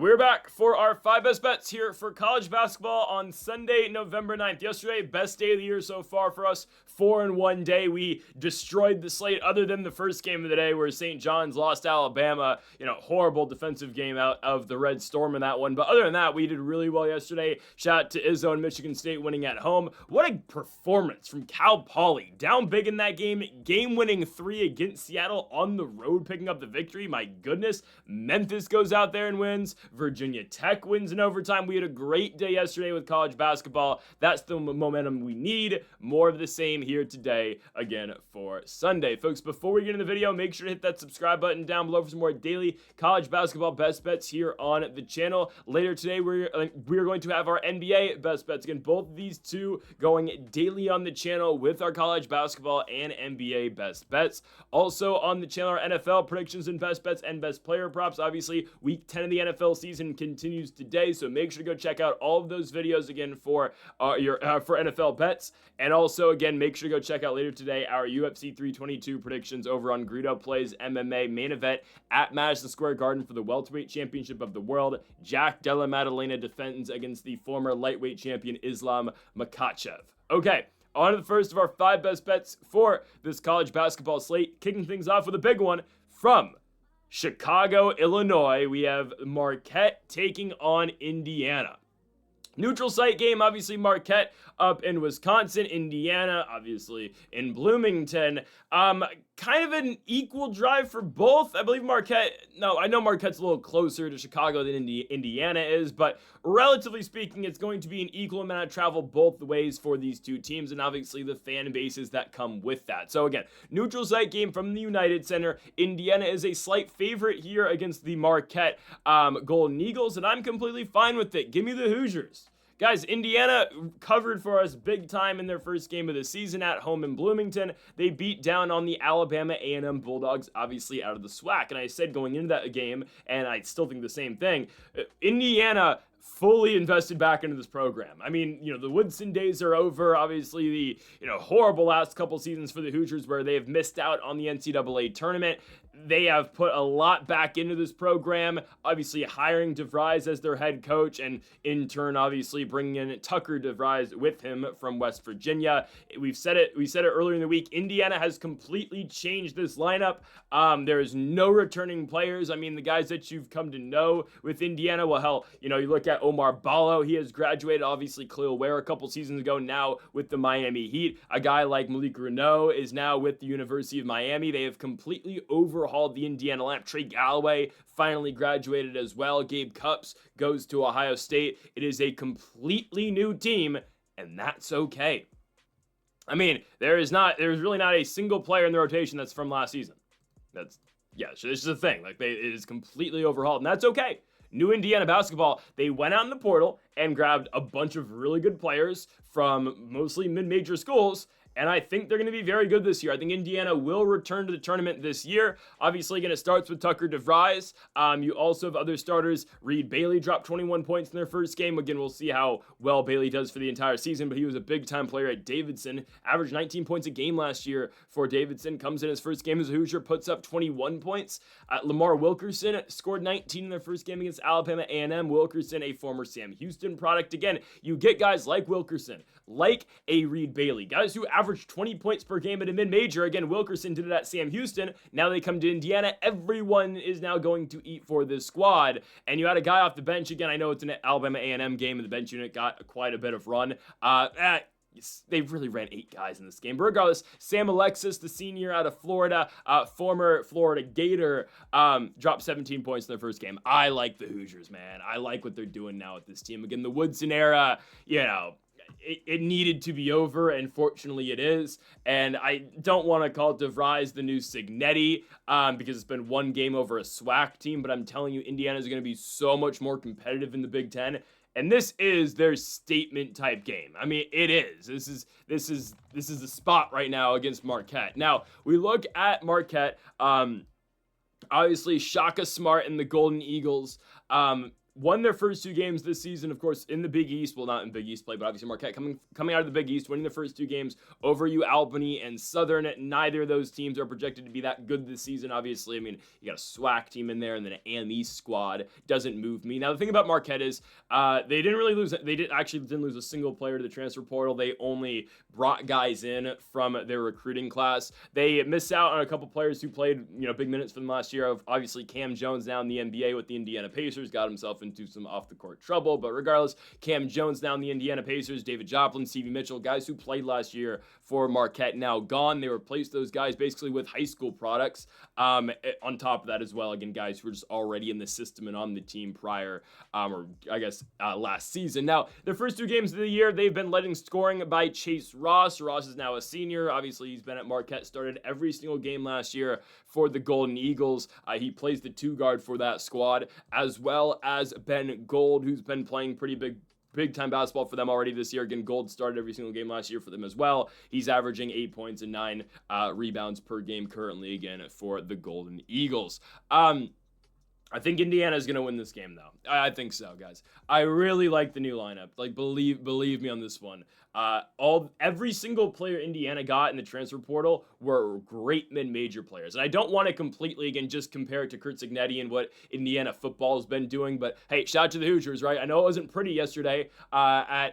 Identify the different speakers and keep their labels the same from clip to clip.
Speaker 1: We're back for our 5 best bets here for college basketball on Sunday, November 9th. Yesterday, best day of the year so far for us. 4-1 day. We destroyed the slate other than the first game of the day where St. John's lost Alabama. Horrible defensive game out of the Red Storm in that one. But other than that, we did really well yesterday. Shout out to Izzo and Michigan State winning at home. What a performance from Cal Poly. Down big in that game. Game-winning 3 against Seattle on the road, picking up the victory. My goodness. Memphis goes out there and wins. Virginia Tech wins in overtime. We had a great day yesterday with college basketball. That's the momentum we need. More of the same here today, again, for Sunday. Folks, before we get into the video, make sure to hit that subscribe button down below for some more daily college basketball best bets here on the channel. Later today, we're going to have our NBA best bets. Again, both of these two going daily on the channel with our college basketball and NBA best bets. Also on the channel, our NFL predictions and best bets and best player props. Obviously, week 10 of the NFL season continues today, so make sure to go check out all of those videos again for for NFL bets. And also, again, make sure to go check out later today our UFC 322 predictions over on Greedo Plays MMA main event at Madison Square Garden for the welterweight championship of the world. Jack Della Maddalena defends against the former lightweight champion Islam Makhachev. Okay, on to the first of our 5 best bets for this college basketball slate. Kicking things off with a big one from Chicago, Illinois. We have Marquette taking on Indiana. Neutral site game, obviously Marquette up in Wisconsin, Indiana, obviously in Bloomington. Kind of an equal drive for both. I believe I know Marquette's a little closer to Chicago than Indiana is, but relatively speaking, it's going to be an equal amount of travel both ways for these two teams, and obviously the fan bases that come with that. So again, neutral site game from the United Center. Indiana is a slight favorite here against the Marquette Golden Eagles, and I'm completely fine with it. Give me the Hoosiers. Guys, Indiana covered for us big time in their first game of the season at home in Bloomington. They beat down on the Alabama A&M Bulldogs, obviously out of the SWAC. And I said going into that game, and I still think the same thing, Indiana fully invested back into this program. I mean, the Woodson days are over. Obviously, the, horrible last couple seasons for the Hoosiers where they have missed out on the NCAA tournament. They have put a lot back into this program, obviously hiring DeVries as their head coach, and in turn, obviously bringing in Tucker DeVries with him from West Virginia. We said it earlier in the week. Indiana has completely changed this lineup. There is no returning players. I mean, the guys that you've come to know with Indiana, well, hell, you look at Omar Ballo. He has graduated, obviously, Khalil Ware a couple seasons ago, now with the Miami Heat. A guy like Malik Reneau is now with the University of Miami. They have completely overhauled the Indiana lineup. Trey Galloway finally graduated as well. Gabe Cupps goes to Ohio State. It is a completely new team, and that's okay. I mean, there's really not a single player in the rotation that's from last season. This is the thing. It is completely overhauled, and that's okay. New Indiana basketball, they went out in the portal and grabbed a bunch of really good players from mostly mid-major schools, and I think they're going to be very good this year. I think Indiana will return to the tournament this year. Obviously, again, it starts with Tucker DeVries. You also have other starters. Reed Bailey dropped 21 points in their first game. Again, we'll see how well Bailey does for the entire season, but he was a big-time player at Davidson. Averaged 19 points a game last year for Davidson. Comes in his first game as a Hoosier, puts up 21 points. Lamar Wilkerson scored 19 in their first game against Alabama A&M. Wilkerson, a former Sam Houston product. Again, you get guys like Wilkerson, like a Reed Bailey, guys who averaged 20 points per game at a mid-major. Again, Wilkerson did it at Sam Houston. Now they come to Indiana. Everyone is now going to eat for this squad. And you had a guy off the bench. Again, I know it's an Alabama A&M game, and the bench unit got quite a bit of run. They really ran 8 guys in this game. But regardless, Sam Alexis, the senior out of Florida, former Florida Gator, dropped 17 points in their first game. I like the Hoosiers, man. I like what they're doing now with this team. Again, the Woodson era, it needed to be over, and fortunately it is. And I don't want to call DeVries the new Signetti because it's been one game over a SWAC team, but I'm telling you, Indiana is going to be so much more competitive in the Big Ten. And this is their statement type game. I mean, it is. This is the spot right now against Marquette. Now, we look at Marquette. Obviously, Shaka Smart and the Golden Eagles. won their first 2 games this season, of course, in the Big East. Well, not in Big East play, but obviously Marquette coming out of the Big East, winning the first 2 games over Albany and Southern. Neither of those teams are projected to be that good this season, obviously. I mean, you got a SWAC team in there, and then an AM East squad. Doesn't move me. Now, the thing about Marquette is they didn't really lose. They didn't lose a single player to the transfer portal. They only brought guys in from their recruiting class. They missed out on a couple players who played, big minutes for them last year. Obviously, Cam Jones now in the NBA with the Indiana Pacers got himself into some off-the-court trouble. But regardless, Cam Jones now in the Indiana Pacers, David Joplin, Stevie Mitchell, guys who played last year for Marquette now gone. They replaced those guys basically with high school products. On top of that as well, again, guys who were just already in the system and on the team prior, last season. Now, their first 2 games of the year, they've been led in scoring by Chase Ross. Ross is now a senior. Obviously, he's been at Marquette, started every single game last year for the Golden Eagles. He plays the 2 guard for that squad, as well as Ben Gold, who's been playing pretty big time basketball for them already this year. Again, Gold started every single game last year for them as well. He's averaging 8 points and 9 rebounds per game currently, again, for the Golden Eagles. I think Indiana's going to win this game, though. I think so, guys. I really like the new lineup. Like, believe me on this one. Every single player Indiana got in the transfer portal were great mid-major players. And I don't want to completely, again, just compare it to Kurt Cignetti and what Indiana football has been doing. But, hey, shout out to the Hoosiers, right? I know it wasn't pretty yesterday at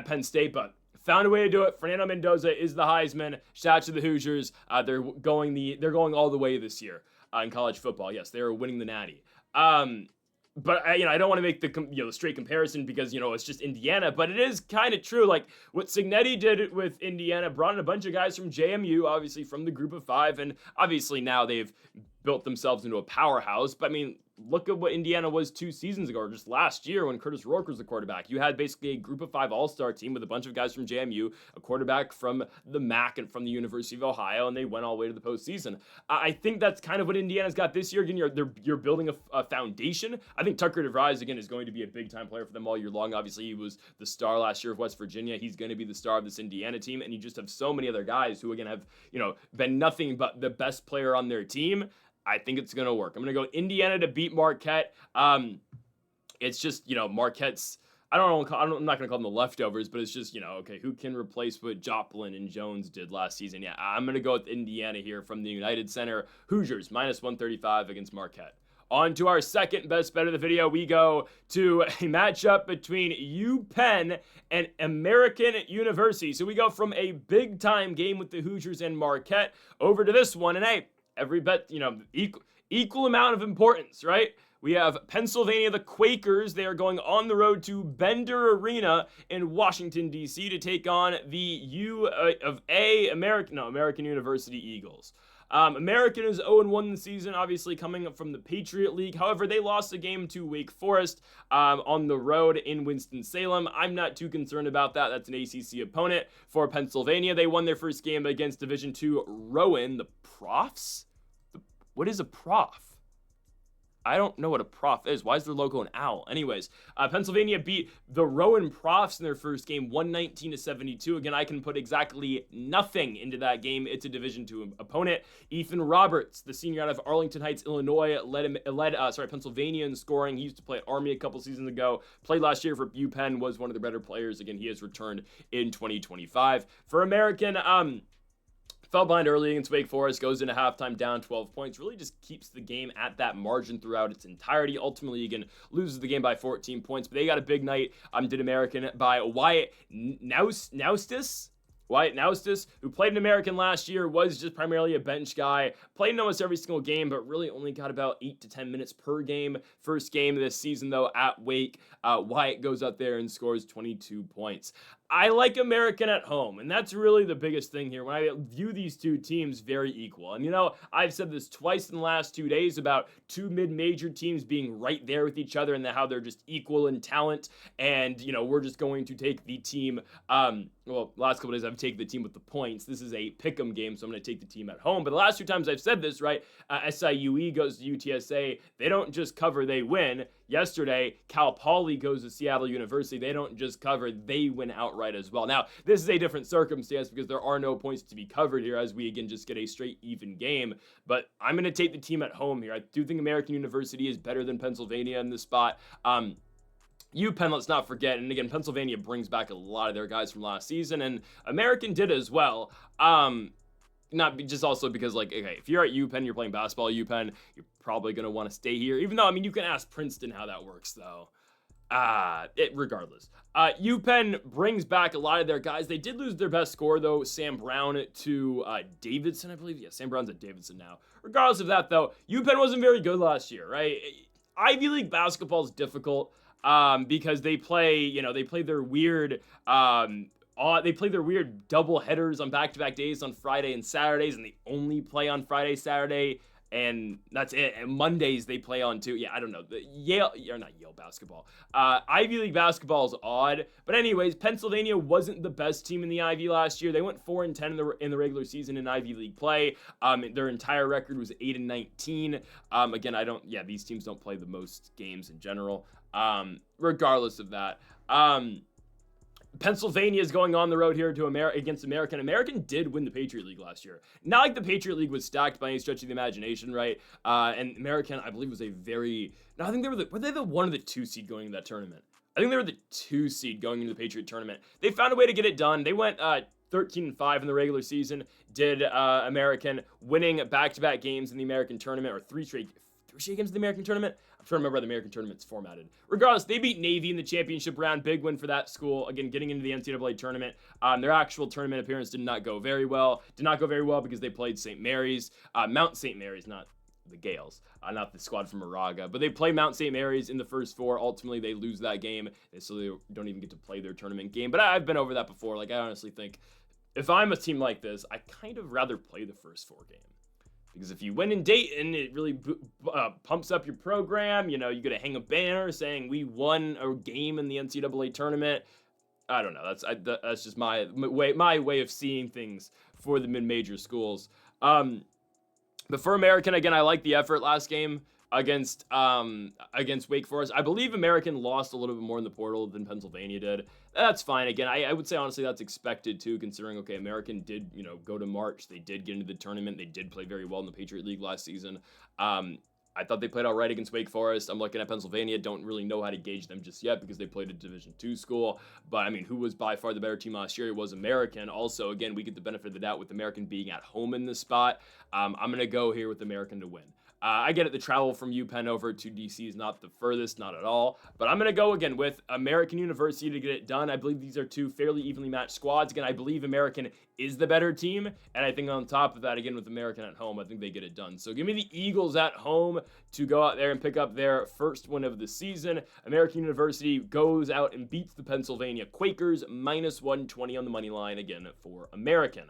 Speaker 1: Penn State, but found a way to do it. Fernando Mendoza is the Heisman. Shout out to the Hoosiers. They're going all the way this year. In college football, yes, they are winning the Natty. But I don't want to make the straight comparison because it's just Indiana, but it is kind of true. Like what Cignetti did with Indiana, brought in a bunch of guys from JMU, obviously from the Group of 5, and obviously now they've built themselves into a powerhouse. But I mean, look at what Indiana was 2 seasons ago, or just last year when Curtis Rourke was the quarterback. You had basically a Group of 5 all-star team with a bunch of guys from JMU, a quarterback from the MAC and from the University of Ohio, and they went all the way to the postseason. I think that's kind of what Indiana's got this year. Again, you're building a foundation. I think Tucker DeVries, again, is going to be a big-time player for them all year long. Obviously, he was the star last year of West Virginia. He's going to be the star of this Indiana team, and you just have so many other guys who, again, have been nothing but the best player on their team. I think it's going to work. I'm going to go Indiana to beat Marquette. It's just, Marquette's, I'm not going to call them the leftovers, but it's just, okay, who can replace what Joplin and Jones did last season? Yeah, I'm going to go with Indiana here from the United Center. Hoosiers, minus 135 against Marquette. On to our second best bet of the video, we go to a matchup between UPenn and American University. So we go from a big-time game with the Hoosiers and Marquette over to this one, and hey, every bet, equal amount of importance, right? We have Pennsylvania, the Quakers. They are going on the road to Bender Arena in Washington, D.C. to take on the American University Eagles. American is 0-1 this season, obviously coming up from the Patriot League. However, they lost a game to Wake Forest on the road in Winston-Salem. I'm not too concerned about that. That's an ACC opponent for Pennsylvania. They won their first game against Division II Rowan. The Profs? What is a prof? I don't know what a prof is. Why is their logo an owl? Anyways, Pennsylvania beat the Rowan Profs in their first game, 119-72. Again, I can put exactly nothing into that game. It's a Division II opponent. Ethan Roberts, the senior out of Arlington Heights, Illinois, led Pennsylvania in scoring. He used to play at Army a couple seasons ago. Played last year for UPenn, was one of their better players. Again, he has returned in 2025. For American, fell behind early against Wake Forest, goes into halftime down 12 points, really just keeps the game at that margin throughout its entirety. Ultimately, again, loses the game by 14 points, but they got a big night. Did American by Wyatt Naustis, who played an American last year, was just primarily a bench guy, played in almost every single game, but really only got about 8 to 10 minutes per game. First game of this season, though, at Wake, Wyatt goes up there and scores 22 points. I like American at home, and that's really the biggest thing here when I view these two teams very equal. And, I've said this twice in the last 2 days about two mid-major teams being right there with each other and how they're just equal in talent, and, we're just going to take the team, last couple days I've taken the team with the points. This is a pick'em game, so I'm going to take the team at home. But the last 2 times I've said this, right, SIUE goes to UTSA. They don't just cover, they win. yesterday, Cal Poly goes to Seattle University. They don't just cover, they win outright as well. Now, this is a different circumstance because there are no points to be covered here as we again just get a straight even game. But I'm going to take the team at home here. I do think American University is better than Pennsylvania in this spot. UPenn, let's not forget, and again, Pennsylvania brings back a lot of their guys from last season, and American did as well. Not just also because, like, okay, if you're at UPenn, you're playing basketball at UPenn, you're probably going to want to stay here, even though, I mean, you can ask Princeton how that works, though. Regardless. UPenn brings back a lot of their guys. They did lose their best scorer, though, Sam Brown, to Davidson, I believe. Yeah, Sam Brown's at Davidson now. Regardless of that, though, UPenn wasn't very good last year, right? Ivy League basketball is difficult. Because they play their weird double headers on back-to-back days on Friday and Saturdays, and they only play on Friday, Saturday, and that's it. And Mondays they play on too. Yeah, I don't know. Not Yale basketball. Ivy League basketball is odd. But anyways, Pennsylvania wasn't the best team in the Ivy last year. They went 4-10 in the regular season in Ivy League play. Their entire record was 8-19. Again, these teams don't play the most games in general. Regardless of that, Pennsylvania is going on the road here against American. American did win the Patriot League last year. Not like the Patriot League was stacked by any stretch of the imagination, right? And American, I believe, was I think they were the 1 or the 2 seed going into that tournament. I think they were the 2 seed going into the Patriot tournament. They found a way to get it done. They went 13-5 in the regular season. Did American, winning back-to-back games in the American tournament, or 3 straight games in the American tournament. I'm trying to remember how the American tournament's formatted. Regardless, they beat Navy in the championship round. Big win for that school. Again, getting into the NCAA tournament. Their actual tournament appearance did not go very well. Did not go very well because they played St. Mary's. Mount St. Mary's, not the Gales, not the squad from Moraga. But they play Mount St. Mary's in the first 4. Ultimately, they lose that game, so they don't even get to play their tournament game. But I've been over that before. Like, I honestly think if I'm a team like this, I kind of rather play the first 4 games. Because if you win in Dayton, it really pumps up your program. You get to hang a banner saying we won a game in the NCAA tournament. I don't know. That's just my way of seeing things for the mid-major schools. But for American, again, I like the effort last game against Wake Forest. I believe American lost a little bit more in the portal than Pennsylvania did. That's fine. Again, I would say honestly that's expected too, considering American did go to March. They did get into the tournament. They did play very well in the Patriot League last season. I thought they played all right against Wake Forest. I'm looking at Pennsylvania. Don't really know how to gauge them just yet because they played a Division II school. But, I mean, who was by far the better team last year? It was American. Also, again, we get the benefit of the doubt with American being at home in this spot. I'm going to go here with American to win. I get it. The travel from UPenn over to DC is not the furthest, not at all. But I'm going to go, again, with American University to get it done. I believe these are 2 fairly evenly matched squads. Again, I believe American is the better team. And I think on top of that, again, with American at home, I think they get it done. So give me the Eagles at home to go out there and pick up their first win of the season. American University goes out and beats the Pennsylvania Quakers, minus 120 on the money line, again, for American.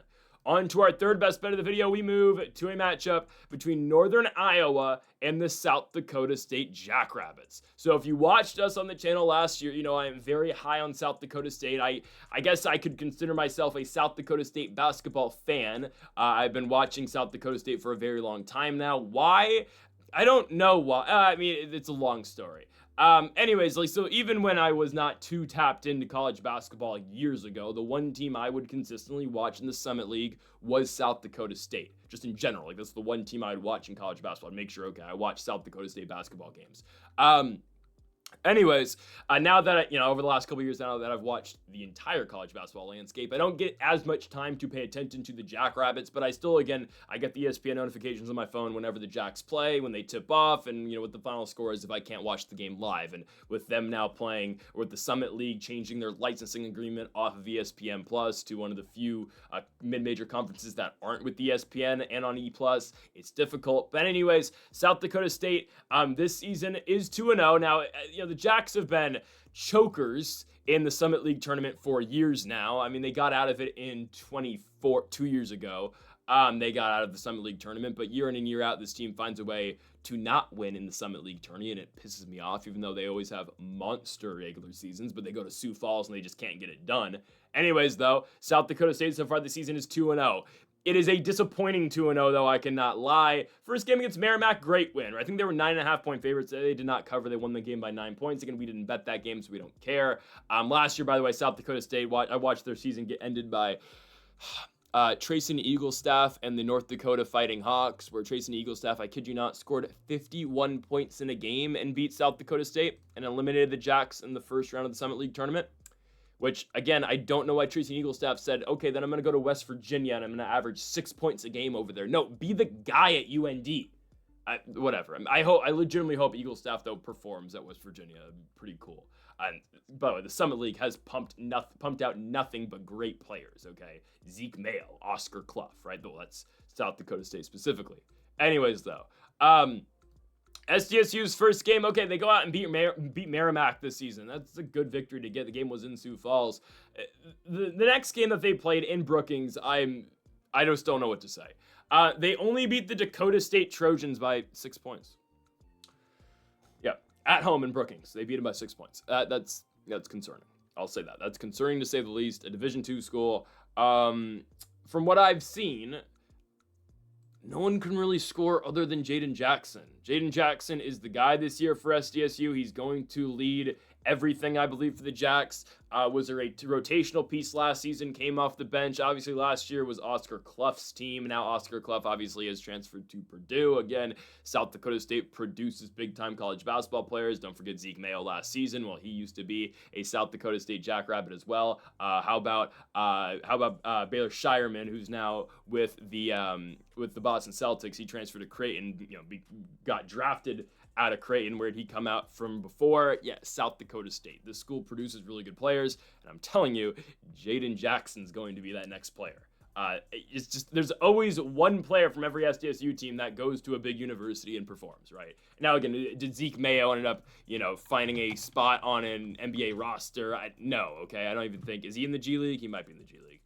Speaker 1: On to our third best bet of the video, we move to a matchup between Northern Iowa and the South Dakota State Jackrabbits. So if you watched us on the channel last year, I am very high on South Dakota State. I guess I could consider myself a South Dakota State basketball fan. I've been watching South Dakota State for a very long time now. Why? I don't know why. I mean, it's a long story. Anyways, so even when I was not too tapped into college basketball years ago, the one team I would consistently watch in the Summit League was South Dakota State. Just in general, that's the one team I would watch in college basketball. I'd make sure, I watch South Dakota State basketball games. Anyways, now that, over the last couple years now that I've watched the entire college basketball landscape, I don't get as much time to pay attention to the Jackrabbits, but I still, I get the ESPN notifications on my phone whenever the Jacks play, when they tip off, and, what the final score is if I can't watch the game live. And with them now playing, or with the Summit League changing their licensing agreement off of ESPN Plus to one of the few mid-major conferences that aren't with ESPN and on E+, it's difficult. But anyways, South Dakota State this season is 2-0. Now, the Jacks have been chokers in the Summit League tournament for years now. I mean, they got out of it in 2 years ago. They got out of the Summit League tournament, but year in and year out, this team finds a way to not win in the Summit League tournament, and it pisses me off, even though they always have monster regular seasons, but they go to Sioux Falls and they just can't get it done. Anyways, though, South Dakota State so far this season is 2-0. It is a disappointing 2-0, though, I cannot lie. First game against Merrimack, great win. I think they were 9.5-point favorites. They did not cover. They won the game by 9 points. Again, we didn't bet that game, so we don't care. Last year, by the way, South Dakota State, I watched their season get ended by Trace and Eaglestaff and the North Dakota Fighting Hawks, where Trace and Eaglestaff, I kid you not, scored 51 points in a game and beat South Dakota State and eliminated the Jacks in the first round of the Summit League tournament. Which, again, I don't know why Tracy Eaglestaff said, okay, then I'm going to go to West Virginia and I'm going to average 6 points a game over there. No, be the guy at UND. Whatever. I legitimately hope Eaglestaff, though, performs at West Virginia. Pretty cool. And by the way, the Summit League has pumped out nothing but great players, okay? Zeke Mayo, Oscar Clough, right? Well, that's South Dakota State specifically. Anyways, though, SDSU's first game, okay, they go out and beat Merrimack this season. That's a good victory to get. The game was in Sioux Falls. The next game that they played in Brookings, I just don't know what to say. They only beat the Dakota State Trojans by 6 points. Yeah, at home in Brookings, they beat them by 6 points. That's concerning. I'll say that. That's concerning to say the least. A Division II school. From what I've seen, no one can really score other than Jaden Jackson. Jaden Jackson is the guy this year for SDSU. He's going to lead everything, I believe, for the Jacks. Was a rotational piece last season, came off the bench. Obviously, last year was Oscar Clough's team. Now Oscar Clough obviously has transferred to Purdue. Again, South Dakota State produces big-time college basketball players. Don't forget Zeke Mayo last season. Well, he used to be a South Dakota State Jackrabbit as well. How about Baylor Shireman, who's now with the Boston Celtics? He transferred to Creighton. Got drafted out of Creighton. Where'd he come out from before? Yeah, South Dakota State. This school produces really good players, and I'm telling you, Jaden Jackson's going to be that next player. It's just, there's always one player from every SDSU team that goes to a big university and performs, right? Now, again, did Zeke Mayo end up, finding a spot on an NBA roster? No, okay? I don't even think. Is he in the G League? He might be in the G League.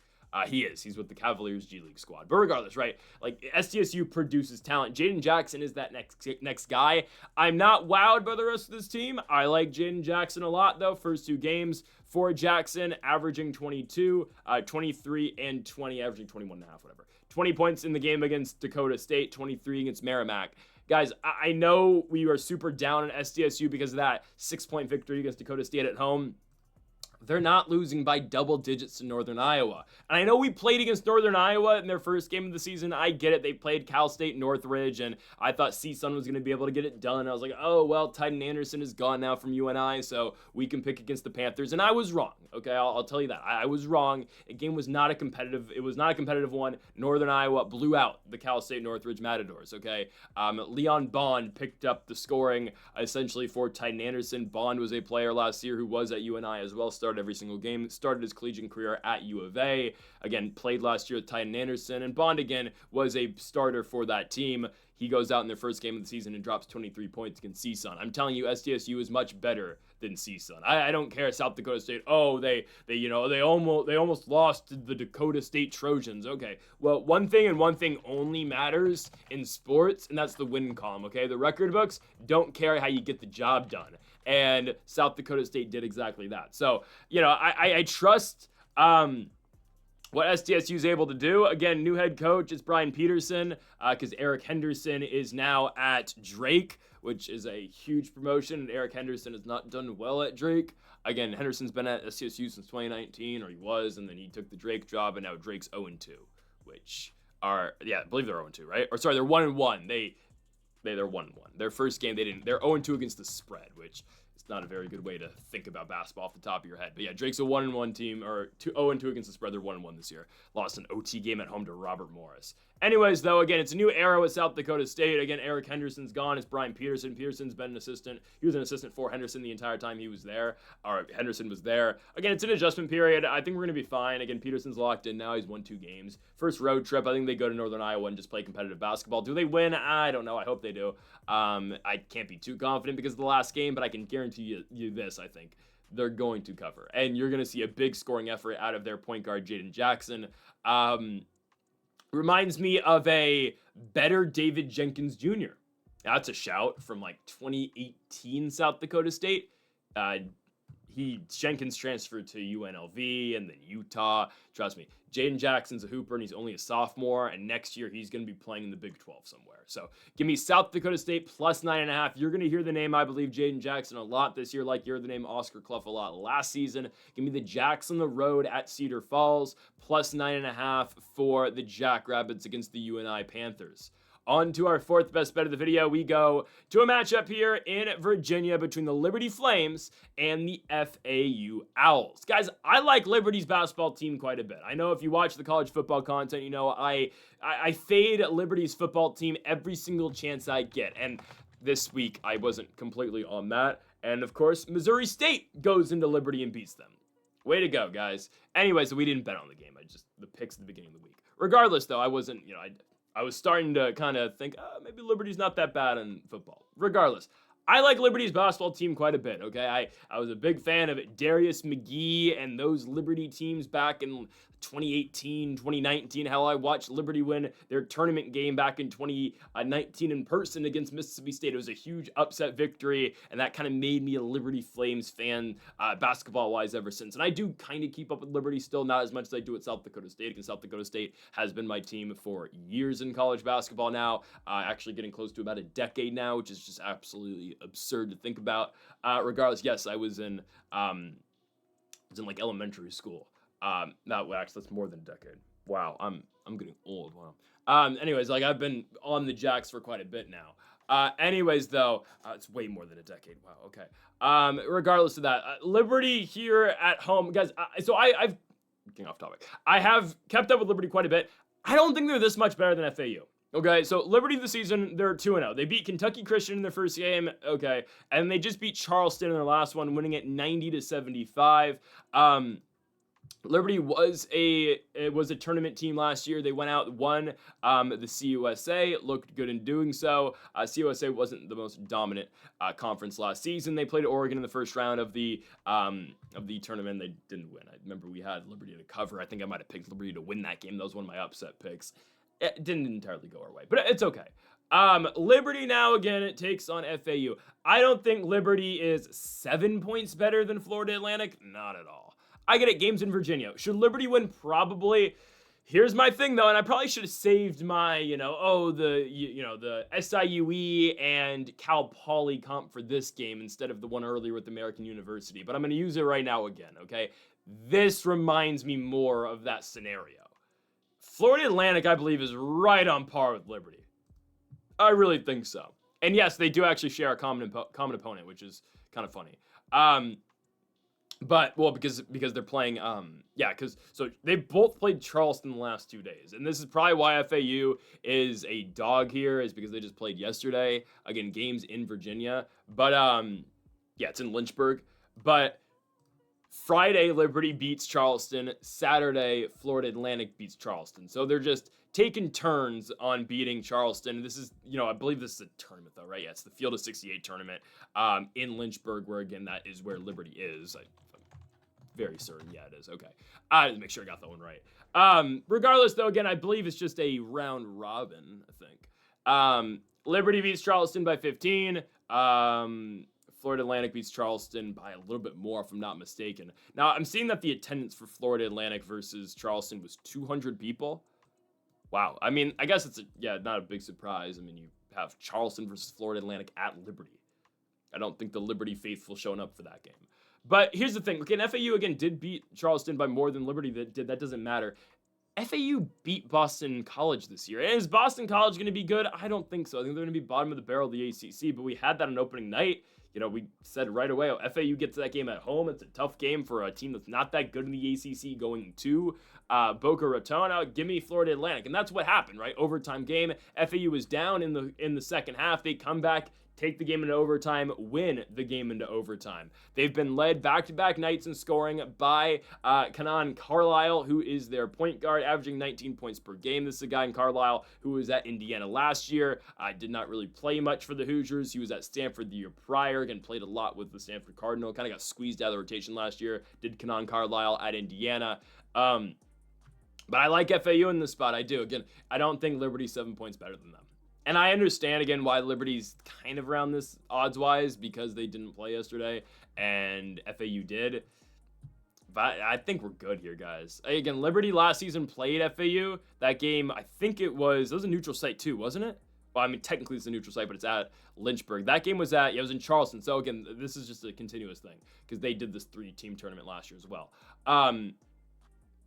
Speaker 1: He is. He's with the Cavaliers G League squad. But regardless, right? Like, SDSU produces talent. Jaden Jackson is that next guy. I'm not wowed by the rest of this team. I like Jaden Jackson a lot, though. First 2 games for Jackson, averaging 22, 23, and 20, averaging 21.5, whatever. 20 points in the game against Dakota State, 23 against Merrimack. Guys, I know we are super down on SDSU because of that 6-point victory against Dakota State at home. They're not losing by double digits to Northern Iowa. And I know we played against Northern Iowa in their first game of the season. I get it. They played Cal State Northridge, and I thought CSUN was going to be able to get it done. I was like, oh, well, Titan Anderson is gone now from UNI, so we can pick against the Panthers. And I was wrong, okay? I'll tell you that. I was wrong. The game was not a competitive one. Northern Iowa blew out the Cal State Northridge Matadors, okay? Leon Bond picked up the scoring essentially for Titan Anderson. Bond was a player last year who was at UNI as well, started every single game, started his collegiate career at U of A, again, played last year with Titan Anderson, and Bond, again, was a starter for that team. He goes out in their first game of the season and drops 23 points against CSUN. I'm telling you, SDSU is much better than CSUN. I don't care, South Dakota State, they almost lost to the Dakota State Trojans. Okay, well, one thing and one thing only matters in sports, and that's the win column, okay? The record books don't care how you get the job done. And South Dakota State did exactly that. So, I trust what SDSU is able to do. Again, new head coach is Brian Peterson, because Eric Henderson is now at Drake, which is a huge promotion, and Eric Henderson has not done well at Drake. Again, Henderson's been at SDSU since 2019, or he was, and then he took the Drake job, and now Drake's 0-2, which are, I believe they're 0-2, right? Or sorry, they're 1-1. They're 1-1. Their first game, they're 0-2 against the spread, which is not a very good way to think about basketball off the top of your head. But yeah, Drake's a 1-1 team, or 0-2 against the spread. They're 1-1 this year. Lost an OT game at home to Robert Morris. Anyways, though, again, it's a new era with South Dakota State. Again, Eric Henderson's gone. It's Brian Peterson. Peterson's been an assistant. He was an assistant for Henderson the entire time he was there, or Henderson was there. Again, it's an adjustment period. I think we're going to be fine. Again, Peterson's locked in now. He's won 2 games. First road trip, I think they go to Northern Iowa and just play competitive basketball. Do they win? I don't know. I hope they do. I can't be too confident because of the last game, but I can guarantee you this, I think. They're going to cover. And you're going to see a big scoring effort out of their point guard, Jaden Jackson. Reminds me of a better David Jenkins Jr. That's a shout from 2018 South Dakota State. Jenkins transferred to UNLV and then Utah. Trust me, Jaden Jackson's a hooper and he's only a sophomore, and next year he's going to be playing in the Big 12 somewhere. So give me South Dakota State plus 9.5. You're going to hear the name, I believe, Jaden Jackson a lot this year, like you heard the name Oscar Clough a lot last season. Give me the Jacks on the road at Cedar Falls plus 9.5 for the Jackrabbits against the UNI Panthers. On to our fourth best bet of the video, we go to a matchup here in Virginia between the Liberty Flames and the FAU Owls. Guys, I like Liberty's basketball team quite a bit. I know if you watch the college football content, you know I fade Liberty's football team every single chance I get. And this week, I wasn't completely on that. And of course, Missouri State goes into Liberty and beats them. Way to go, guys. Anyway, so we didn't bet on the game. The picks at the beginning of the week. Regardless, though, I wasn't, I was starting to kind of think, maybe Liberty's not that bad in football. Regardless, I like Liberty's basketball team quite a bit, okay? I was a big fan of Darius McGee and those Liberty teams back in 2018, 2019. Hell, I watched Liberty win their tournament game back in 2019 in person against Mississippi State. It was a huge upset victory, and that kind of made me a Liberty Flames fan basketball-wise ever since. And I do kind of keep up with Liberty still, not as much as I do at South Dakota State, because South Dakota State has been my team for years in college basketball now, actually getting close to about a decade now, which is just absolutely absurd to think about. Regardless, yes, I was in like elementary school. That's more than a decade. Wow, I'm getting old. Wow. Anyways, like I've been on the Jacks for quite a bit now. Anyways, though, it's way more than a decade. Wow. Okay. Regardless of that, Liberty here at home, guys. I've getting off topic. I have kept up with Liberty quite a bit. I don't think they're this much better than FAU. Okay, so Liberty this season, they're 2-0. They beat Kentucky Christian in their first game, okay, and they just beat Charleston in their last one, winning it 90-75. Liberty was a tournament team last year. They went out, won the CUSA, looked good in doing so. CUSA wasn't the most dominant conference last season. They played Oregon in the first round of the tournament. They didn't win. I remember we had Liberty to cover. I think I might have picked Liberty to win that game. That was one of my upset picks. It didn't entirely go our way, but it's okay. Liberty now, again, it takes on FAU. I don't think Liberty is 7 points better than Florida Atlantic. Not at all. I get it, games in Virginia. Should Liberty win? Probably. Here's my thing, though, and I probably should have saved my, the SIUE and Cal Poly comp for this game instead of the one earlier with American University, but I'm going to use it right now again, okay? This reminds me more of that scenario. Florida Atlantic, I believe, is right on par with Liberty. I really think so. And yes, they do actually share a common opponent, which is kind of funny. Because they're playing, so they both played Charleston the last 2 days. And this is probably why FAU is a dog here, is because they just played yesterday. Again, games in Virginia. But, it's in Lynchburg. But Friday, Liberty beats Charleston. Saturday, Florida Atlantic beats Charleston. So they're just taking turns on beating Charleston. This is, I believe this is a tournament, though, right? Yeah, it's the Field of 68 tournament in Lynchburg, where, again, that is where Liberty is. I'm very certain. Yeah, it is. Okay. I had to make sure I got that one right. Regardless, though, again, I believe it's just a round robin, I think. Liberty beats Charleston by 15. Florida Atlantic beats Charleston by a little bit more, if I'm not mistaken. Now, I'm seeing that the attendance for Florida Atlantic versus Charleston was 200 people. Wow. I mean, I guess it's not a big surprise. I mean, you have Charleston versus Florida Atlantic at Liberty. I don't think the Liberty faithful showing up for that game. But here's the thing. Again, FAU, again, did beat Charleston by more than Liberty did. That doesn't matter. FAU beat Boston College this year. And is Boston College going to be good? I don't think so. I think they're going to be bottom of the barrel of the ACC. But we had that on opening night. We said right away, FAU gets that game at home. It's a tough game for a team that's not that good in the ACC going to Boca Raton. Now, give me Florida Atlantic. And that's what happened, right? Overtime game. FAU was down in the second half. They come back, take the game into overtime, win the game into overtime. They've been led back-to-back nights in scoring by Kanan Carlisle, who is their point guard, averaging 19 points per game. This is a guy in Carlisle who was at Indiana last year. Did not really play much for the Hoosiers. He was at Stanford the year prior, again, played a lot with the Stanford Cardinal. Kind of got squeezed out of the rotation last year. Did Kanan Carlisle at Indiana. But I like FAU in this spot. I do. Again, I don't think Liberty's 7 points better than them. And I understand, again, why Liberty's kind of around this odds-wise because they didn't play yesterday and FAU did. But I think we're good here, guys. Again, Liberty last season played FAU. That game, I think it was a neutral site too, wasn't it? Well, I mean, technically it's a neutral site, but it's at Lynchburg. That game was it was in Charleston. So again, this is just a continuous thing because they did this 3-team tournament last year as well.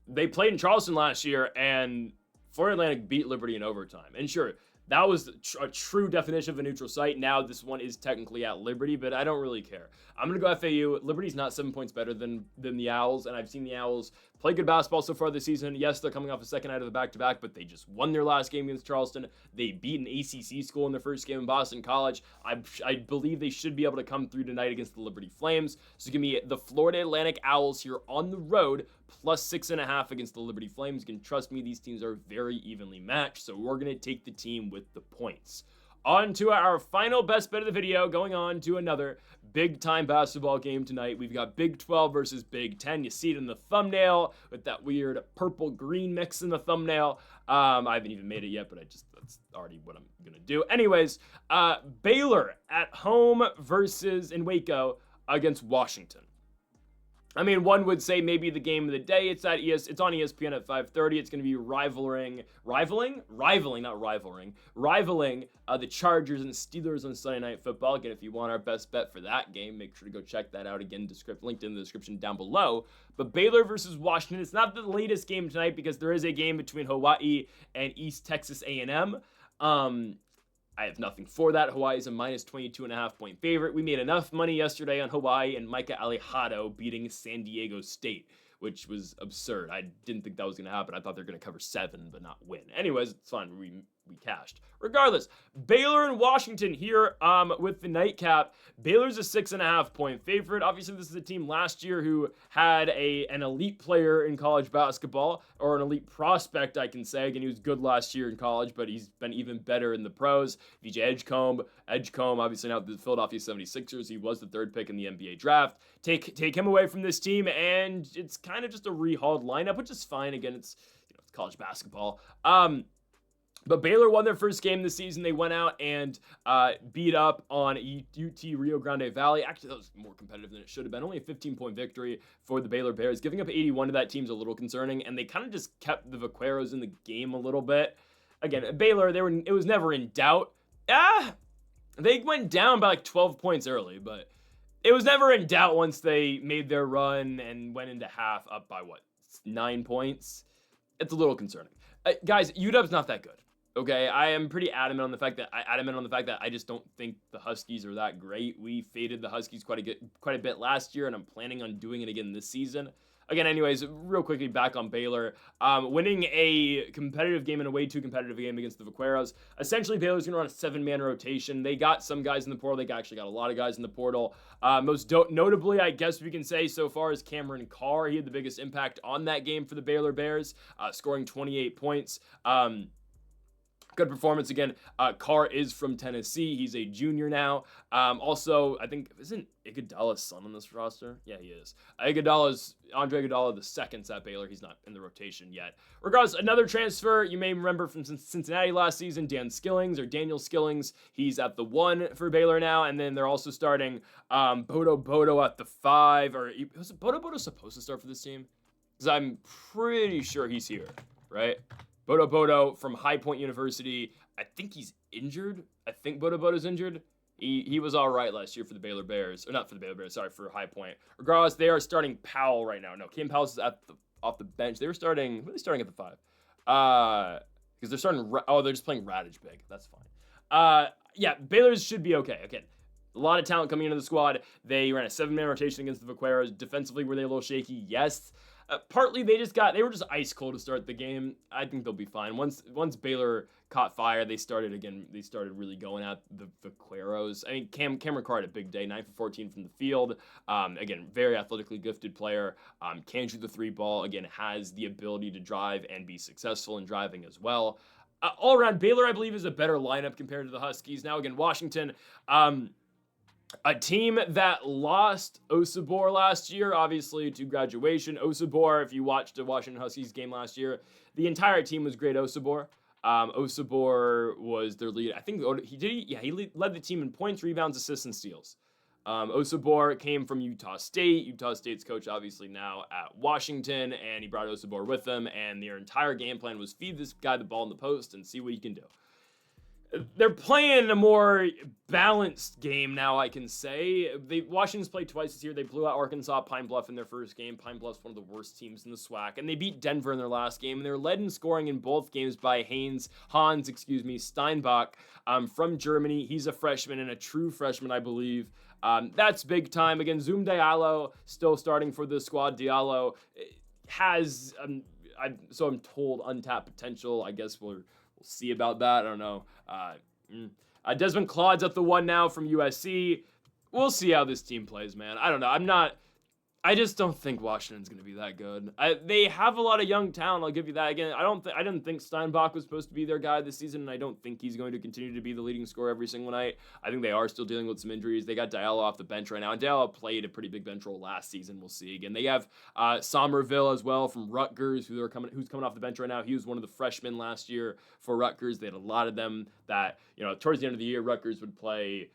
Speaker 1: They played in Charleston last year, and Florida Atlantic beat Liberty in overtime. And sure, that was a true definition of a neutral site. Now this one is technically at Liberty, but I don't really care. I'm going to go FAU. Liberty's not 7 points better than the Owls, and I've seen the Owls play good basketball so far this season. Yes, they're coming off a second night of the back-to-back, but they just won their last game against Charleston. They beat an ACC school in their first game in Boston College. I believe they should be able to come through tonight against the Liberty Flames. So give me the Florida Atlantic Owls here on the road, plus 6.5 against the Liberty Flames. You can trust me, these teams are very evenly matched, so we're going to take the team with the points. On to our final best bet of the video, going on to another big-time basketball game tonight. We've got Big 12 versus Big 10. You see it in the thumbnail with that weird purple-green mix in the thumbnail. I haven't even made it yet, but that's already what I'm going to do. Anyways, Baylor at home versus in Waco against Washington. I mean, one would say maybe the game of the day. It's on ESPN at 5:30. It's going to be rivaling the Chargers and Steelers on Sunday Night Football. Again, if you want our best bet for that game, make sure to go check that out. Again, linked in the description down below. But Baylor versus Washington, it's not the latest game tonight because there is a game between Hawaii and East Texas A&M. I have nothing for that. Hawaii is a minus 22.5 point favorite. We made enough money yesterday on Hawaii and Micah Alejado beating San Diego State, which was absurd. I didn't think that was going to happen. I thought they were going to cover 7 but not win. Anyways, it's fine. We cashed. Regardless, Baylor and Washington here with the nightcap. Baylor's a 6.5 point favorite. Obviously, this is a team last year who had an elite player in college basketball, or an elite prospect, I can say. Again, he was good last year in college, but he's been even better in the pros. VJ Edgecombe, obviously now the Philadelphia 76ers. He was the 3rd pick in the NBA draft. Take him away from this team, and it's kind of just a rehauled lineup, which is fine. Again, it's college basketball. But Baylor won their first game this season. They went out and beat up on UT Rio Grande Valley. Actually, that was more competitive than it should have been. Only a 15-point victory for the Baylor Bears. Giving up 81 to that team's a little concerning, and they kind of just kept the Vaqueros in the game a little bit. Again, Baylor, it was never in doubt. They went down by like 12 points early, but it was never in doubt once they made their run and went into half up by, 9 points? It's a little concerning. Guys, UW's not that good. Okay, I am pretty adamant on the fact that I just don't think the Huskies are that great. We faded the Huskies quite a bit last year, and I'm planning on doing it again this season. Again, anyways, real quickly back on Baylor. Winning a competitive game and a way too competitive game against the Vaqueros. Essentially, Baylor's going to run a 7-man rotation. They got some guys in the portal. They actually got a lot of guys in the portal. Most notably, I guess we can say so far, is Cameron Carr. He had the biggest impact on that game for the Baylor Bears, scoring 28 points. Good performance again. Carr is from Tennessee. He's a junior now. Also, I think, isn't Iguodala's son on this roster? Yeah, he is. Andre Iguodala, the second's at Baylor. He's not in the rotation yet. Regardless, another transfer you may remember from Cincinnati last season, Daniel Skillings. He's at the 1 for Baylor now, and then they're also starting Bodo at the 5. Or was Bodo supposed to start for this team? Because I'm pretty sure he's here, right? Bodo from High Point University. I think he's injured. I think Bodo's injured. He was all right last year for the Baylor Bears. Or not for the Baylor Bears, sorry, for High Point. Regardless, they are starting Powell right now. No, Cam Powell's off the bench. Who are they starting at the 5? Because they're starting, they're just playing Radic big. That's fine. Yeah, Baylor's should be okay. Again, a lot of talent coming into the squad. They ran a 7-man rotation against the Vaqueros. Defensively, were they a little shaky? Yes. Partly they were just ice cold to start the game. I think they'll be fine. Once Baylor caught fire, they started really going at the Vaqueros. I mean, Cameron Carr had a big day, 9 for 14 from the field. Again, very athletically gifted player. Can shoot the 3 ball. Again, has the ability to drive and be successful in driving as well. All around, Baylor, I believe, is a better lineup compared to the Huskies. Now, again, Washington, a team that lost Osibor last year, obviously, to graduation. Osibor, if you watched the Washington Huskies game last year, the entire team was great Osibor. Osabor was their lead. I think he led the team in points, rebounds, assists, and steals. Osabor came from Utah State. Utah State's coach, obviously, now at Washington, and he brought Osabor with him, and their entire game plan was feed this guy the ball in the post and see what he can do. They're playing a more balanced game now, I can say. Washington's played twice this year. They blew out Arkansas, Pine Bluff in their first game. Pine Bluff's one of the worst teams in the SWAC. And they beat Denver in their last game. And they're led in scoring in both games by Hans Steinbach from Germany. He's a freshman and a true freshman, I believe. That's big time. Again, Zoom Diallo still starting for the squad. Diallo has, so I'm told, untapped potential. I guess we'll see about that. I don't know. Desmond Claude's at the 1 now from USC. We'll see how this team plays, man. I don't know. I just don't think Washington's going to be that good. They have a lot of young talent. I'll give you that. Again, I didn't think Steinbach was supposed to be their guy this season, and I don't think he's going to continue to be the leading scorer every single night. I think they are still dealing with some injuries. They got Diallo off the bench right now, and Diallo played a pretty big bench role last season. We'll see. Again, they have Somerville as well from Rutgers, who's coming off the bench right now. He was one of the freshmen last year for Rutgers. They had a lot of them that, towards the end of the year, Rutgers would play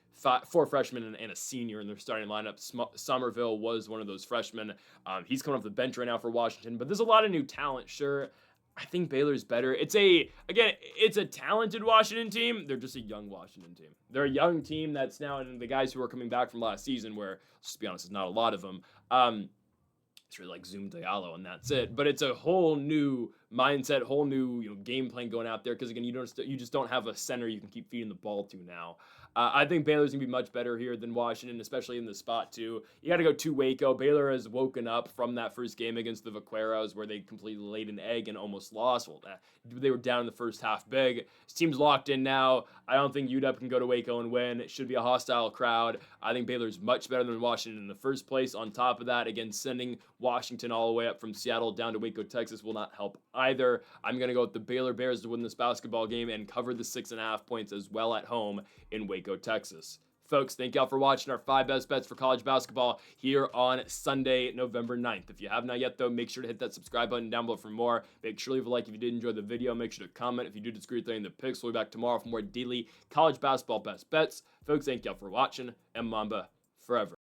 Speaker 1: 4 freshmen and a senior in their starting lineup. Somerville was one of those freshmen. He's coming off the bench right now for Washington, but there's a lot of new talent. Sure, I think Baylor's better. It's a talented Washington team. They're just a young Washington team. They're a young team that's now, and the guys who are coming back from last season, where, let's just be honest, there's not a lot of them. It's really like Zoom Diallo, and that's it. But it's a whole new mindset, whole new game plan going out there. Because again, you just don't have a center you can keep feeding the ball to now. I think Baylor's gonna be much better here than Washington, especially in the spot too. You got to go to Waco. Baylor has woken up from that first game against the Vaqueros, where they completely laid an egg and almost lost. Well, they were down in the first half big. This team's locked in now. I don't think UW can go to Waco and win. It should be a hostile crowd. I think Baylor's much better than Washington in the first place. On top of that, again, sending Washington all the way up from Seattle down to Waco, Texas will not help either. I'm going to go with the Baylor Bears to win this basketball game and cover the 6.5 points as well at home in Waco, Texas. Folks, thank y'all for watching our 5 best bets for college basketball here on Sunday, November 9th. If you have not yet, though, make sure to hit that subscribe button down below for more. Make sure to leave a like if you did enjoy the video. Make sure to comment if you do disagree with any of the picks. We'll be back tomorrow for more daily college basketball best bets. Folks, thank y'all for watching, and Mamba forever.